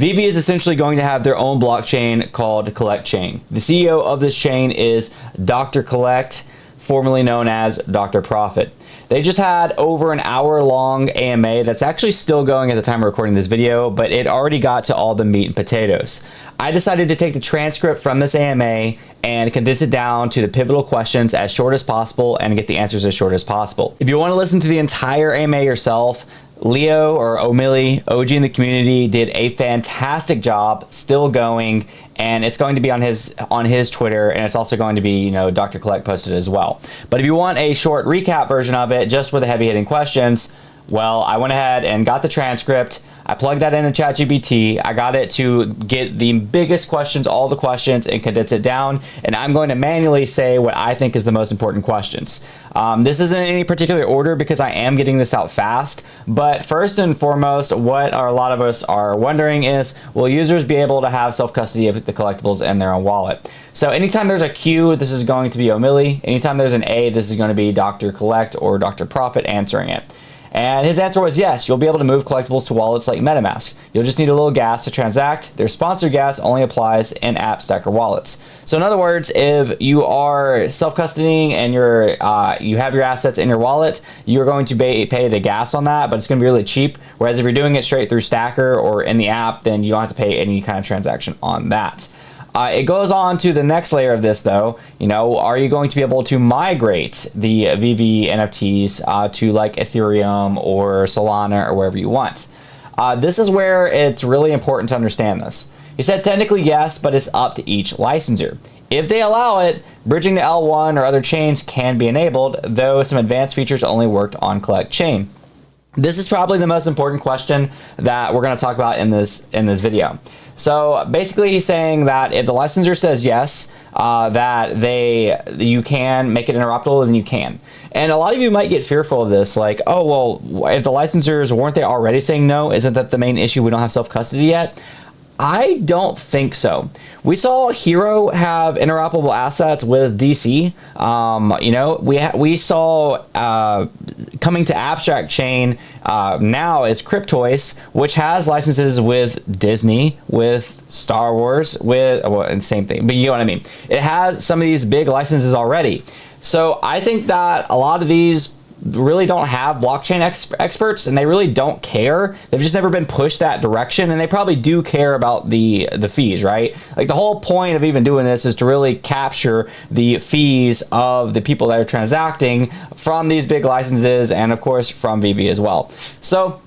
VeVe is essentially going to have their own blockchain called Collect Chain. The CEO of this chain is Dr. Collect, formerly known as Dr. Profit. They just had over an hour-long AMA that's actually still going at the time of recording this video, but it already got to all the meat and potatoes. I decided to take the transcript from this AMA and condense it down to the pivotal questions as short as possible and get the answers as short as possible. If you want to listen to the entire AMA yourself, Leo, or O'Milly, OG in the community, did a fantastic job, still going, and it's going to be on his Twitter, and it's also going to be, you know, Dr. Collect posted as well. But if you want a short recap version of it, just with the heavy-hitting questions, well, I went ahead and got the transcript. I plugged that into ChatGPT. I got it to get the biggest questions, all the questions, and condense it down. And I'm going to manually say what I think is the most important questions. This isn't in any particular order because I am getting this out fast. But first and foremost, what a lot of us are wondering is, will users be able to have self-custody of the collectibles in their own wallet? So anytime there's a Q, this is going to be O'Milly. Anytime there's an A, this is going to be Dr. Collect or Dr. Profit answering it. And his answer was yes, you'll be able to move collectibles to wallets like MetaMask. You'll just need a little gas to transact. Their sponsored gas only applies in app stacker wallets. So in other words, if you are self-custodying and you have your assets in your wallet, you're going to pay the gas on that, but it's going to be really cheap. Whereas if you're doing it straight through Stacker or in the app, then you don't have to pay any kind of transaction on that. It goes on to the next layer of this, though. You know, are you going to be able to migrate the VeVe NFTs to like Ethereum or Solana or wherever you want? This is where it's really important to understand this. He said technically yes, but it's up to each licensor. If they allow it, bridging to L1 or other chains can be enabled, though some advanced features only worked on Collect Chain. This is probably the most important question that we're going to talk about in this video. So basically he's saying that if the licensor says yes, that you can make it interoperable, then you can. And a lot of you might get fearful of this, like, oh, well, if the licensors, weren't they already saying no? Isn't that the main issue? We don't have self-custody yet? I don't think so. We saw Hero have interoperable assets with DC. You know, we saw coming to Abstract Chain now is Cryptoys, which has licenses with Disney, with Star Wars, with, well, same thing, but you know what I mean. It has some of these big licenses already. So I think that a lot of these really don't have blockchain experts, and they really don't care. They've just never been pushed that direction, and they probably do care about the fees, right? Like the whole point of even doing this is to really capture the fees of the people that are transacting from these big licenses, and of course from VeVe as well. So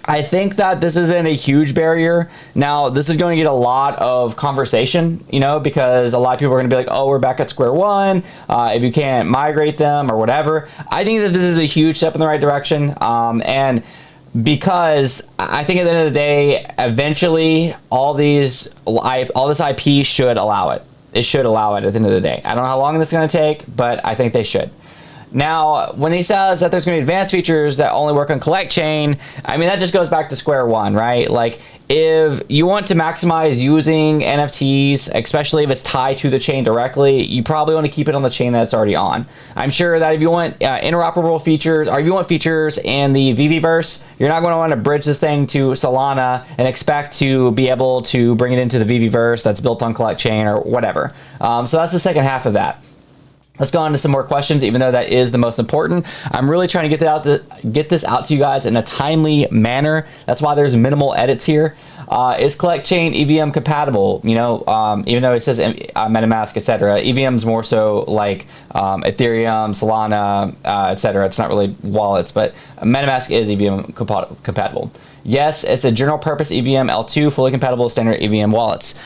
I think that this isn't a huge barrier. Now, this is going to get a lot of conversation, you know, because a lot of people are going to be like, oh, we're back at square one if you can't migrate them or whatever. I think that this is a huge step in the right direction. And because I think at the end of the day, eventually all this IP should allow it. It should allow it at the end of the day. I don't know how long this is going to take, but I think they should. Now, when he says that there's going to be advanced features that only work on Collect Chain, I mean, that just goes back to square one, right? Like, if you want to maximize using NFTs, especially if it's tied to the chain directly, you probably want to keep it on the chain that it's already on. I'm sure that if you want interoperable features, or if you want features in the VeVeverse, you're not going to want to bridge this thing to Solana and expect to be able to bring it into the VeVeverse that's built on Collect Chain or whatever. So that's the second half of that. Let's go on to some more questions, even though that is the most important. I'm really trying to get this out to you guys in a timely manner. That's why there's minimal edits here. Is Collect Chain EVM compatible? You know, even though it says MetaMask, etc., EVM's more so like Ethereum, Solana, etc. It's not really wallets, but MetaMask is EVM compatible. Yes, it's a general purpose EVM L2, fully compatible with standard EVM wallets.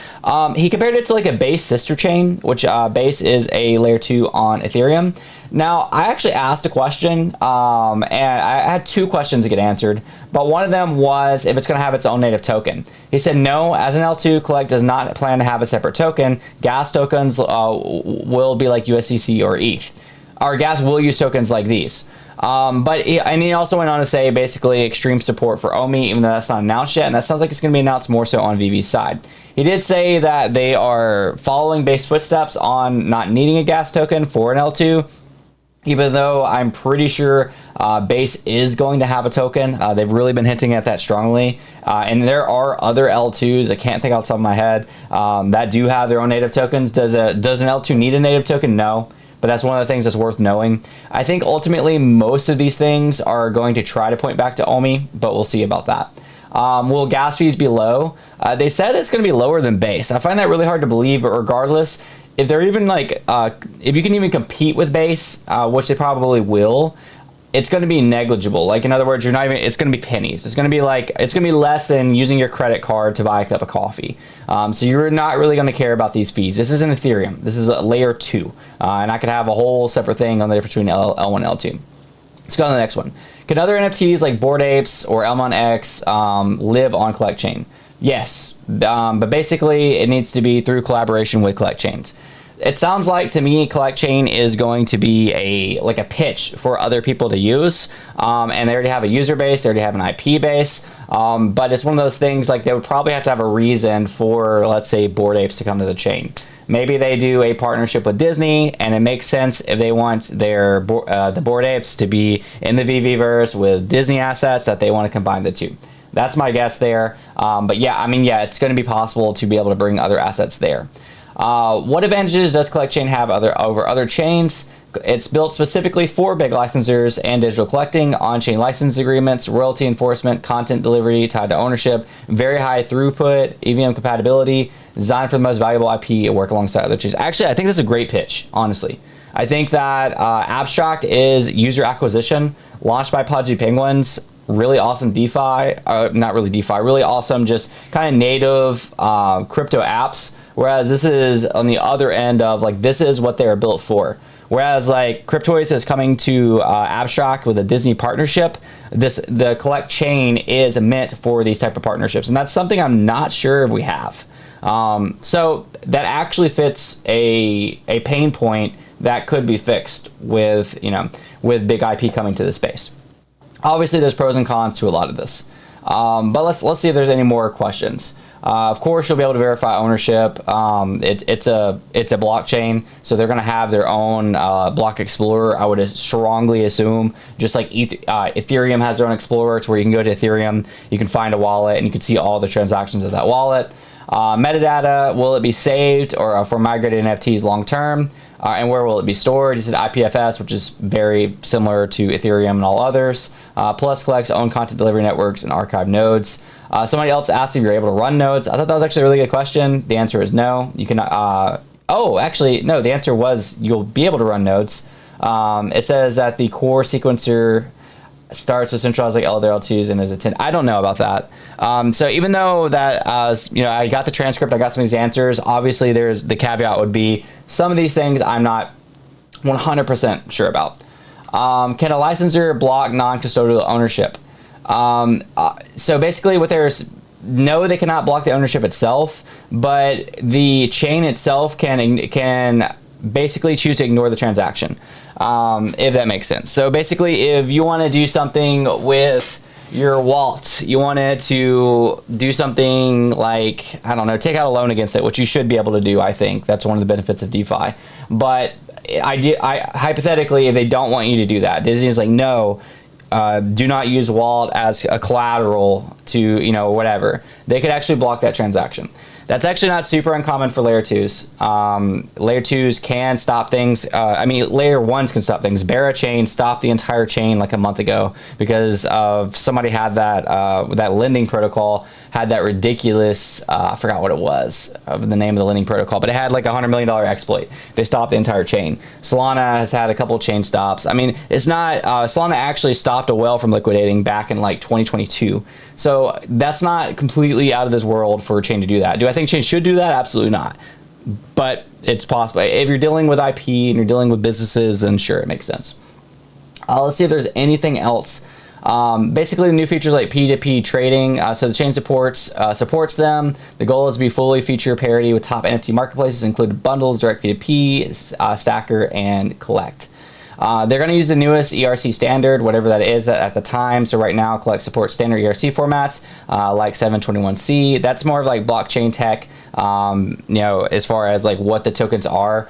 He compared it to like a Base sister chain, which Base is a layer 2 on Ethereum. Now, I actually asked a question, and I had two questions to get answered, but one of them was if it's going to have its own native token. He said no, as an L2, Collect does not plan to have a separate token. Gas tokens will be like USDC or ETH. Our gas will use tokens like these. But he also went on to say basically extreme support for OMI, even though that's not announced yet, and that sounds like it's going to be announced more so on VeVe's side. He did say that they are following Base footsteps on not needing a gas token for an L2. even though I'm pretty sure Base is going to have a token. They've really been hinting at that strongly. And there are other L2s, I can't think off the top of my head, that do have their own native tokens. Does an L2 need a native token? No. But that's one of the things that's worth knowing. I think ultimately most of these things are going to try to point back to OMI, but we'll see about that. Will gas fees be low? They said it's going to be lower than Base. I find that really hard to believe, but regardless, if they're even like, if you can even compete with Base, which they probably will, it's going to be negligible. Like, in other words, it's going to be pennies. It's going to be like, it's going to be less than using your credit card to buy a cup of coffee. So you're not really going to care about these fees. This isn't Ethereum. This is a layer 2. And I could have a whole separate thing on the difference between L1 and L2. Let's go on to the next one. Can other NFTs like Bored Apes or Elmon X live on Collect Chain? Yes, but basically it needs to be through collaboration with Collect Chains. It sounds like to me Collect Chain is going to be a pitch for other people to use, and they already have a user base, they already have an IP base, but it's one of those things like they would probably have to have a reason for, let's say, Bored Apes to come to the chain. Maybe they do a partnership with Disney, and it makes sense if they want their the Bored Apes to be in the VeVe-verse with Disney assets that they want to combine the two. That's my guess there. But yeah, I mean, yeah, it's going to be possible to be able to bring other assets there. What advantages does Collect Chain have over other chains? It's built specifically for big licensors and digital collecting, on-chain license agreements, royalty enforcement, content delivery tied to ownership, very high throughput, EVM compatibility, designed for the most valuable IP, work alongside other chains. Actually, I think this is a great pitch, honestly. I think that Abstract is user acquisition, launched by Pudgy Penguins, really awesome DeFi, not really DeFi, really awesome just kind of native crypto apps, whereas this is on the other end of like, this is what they're built for. Whereas like Cryptoids is coming to Abstract with a Disney partnership, the Collect Chain is meant for these type of partnerships, and that's something I'm not sure if we have. So that actually fits a pain point that could be fixed with, you know, with big IP coming to the space. Obviously, there's pros and cons to a lot of this, but let's see if there's any more questions. Of course, you'll be able to verify ownership. It's a blockchain, so they're going to have their own block explorer. I would strongly assume, just like Ethereum has their own explorer, to where you can go to Ethereum, you can find a wallet, and you can see all the transactions of that wallet. Metadata, will it be saved or for migrated NFTs long term? And where will it be stored? Is it IPFS, which is very similar to Ethereum and all others. Plus collects own content delivery networks and archive nodes. Somebody else asked if you're able to run nodes. I thought that was actually a really good question. The answer is no. You can. Oh, actually, no. The answer was you'll be able to run nodes. It says that the core sequencer starts with centralized like L2s and is a 10. I don't know about that. So even though that, you know, I got the transcript, I got some of these answers. Obviously, there's the caveat would be some of these things I'm not 100% sure about. Can a licensor block non-custodial ownership? So basically, what there's no, they cannot block the ownership itself, but the chain itself can basically choose to ignore the transaction, if that makes sense. So basically, if you want to do something with your wallet, you wanted to do something like, I don't know, take out a loan against it, which you should be able to do. I think that's one of the benefits of DeFi. But hypothetically, if they don't want you to do that, Disney is like, no, do not use wallet as a collateral to, you know, whatever. They could actually block that transaction. That's actually not super uncommon for layer 2s. Layer 2s can stop things. I mean, layer 1s can stop things. Berachain stopped the entire chain like a month ago because of somebody had that that lending protocol had that ridiculous, I forgot what it was, of the name of the lending protocol, but it had like $100 million exploit. They stopped the entire chain. Solana has had a couple chain stops. I mean, it's not, Solana actually stopped a whale from liquidating back in like 2022. So that's not completely out of this world for a chain to do that. Do I think chain should do that? Absolutely not. But it's possible. If you're dealing with IP and you're dealing with businesses, then sure, it makes sense. Let's see if there's anything else. Basically, the new features like P2P trading, so the chain supports them. The goal is to be fully feature parity with top NFT marketplaces, including bundles, direct P2P, Stacker, and Collect. They're going to use the newest ERC standard, whatever that is at the time. So right now, Collect supports standard ERC formats like 721C. That's more of like blockchain tech, you know, as far as like what the tokens are.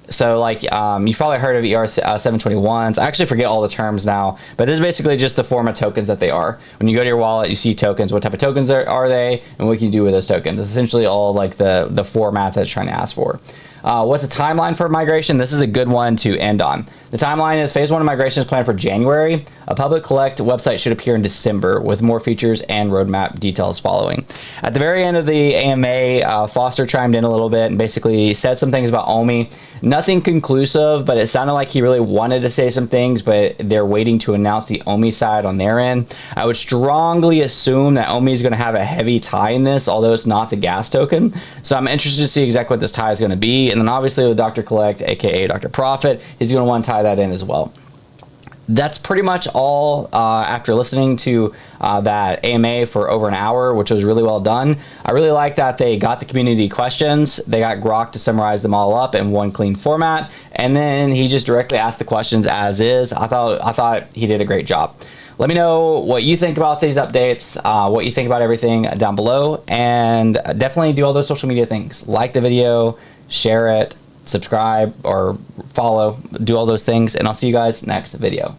So like you've probably heard of ER 721s. I actually forget all the terms now, but this is basically just the form of tokens that they are. When you go to your wallet, you see tokens. What type of tokens are they, and what can you do with those tokens? It's essentially all like the format that it's trying to ask for. What's the timeline for migration? This is a good one to end on. The timeline is phase 1 of migration is planned for January. A public collect website should appear in December with more features and roadmap details following. At the very end of the AMA, Foster chimed in a little bit and basically said some things about OMI. Nothing conclusive, but it sounded like he really wanted to say some things, but they're waiting to announce the OMI side on their end. I would strongly assume that OMI is going to have a heavy tie in this, although it's not the gas token. So I'm interested to see exactly what this tie is going to be. And then obviously with Dr. Collect, aka Dr. Profit, he's going to want to tie that in as well. That's pretty much all after listening to that AMA for over an hour, which was really well done. I really like that they got the community questions. They got Grok to summarize them all up in one clean format, and then he just directly asked the questions as is. I thought he did a great job. Let me know what you think about these updates, what you think about everything down below, and definitely do all those social media things. Like the video, share it, subscribe or follow, do all those things, and I'll see you guys next video.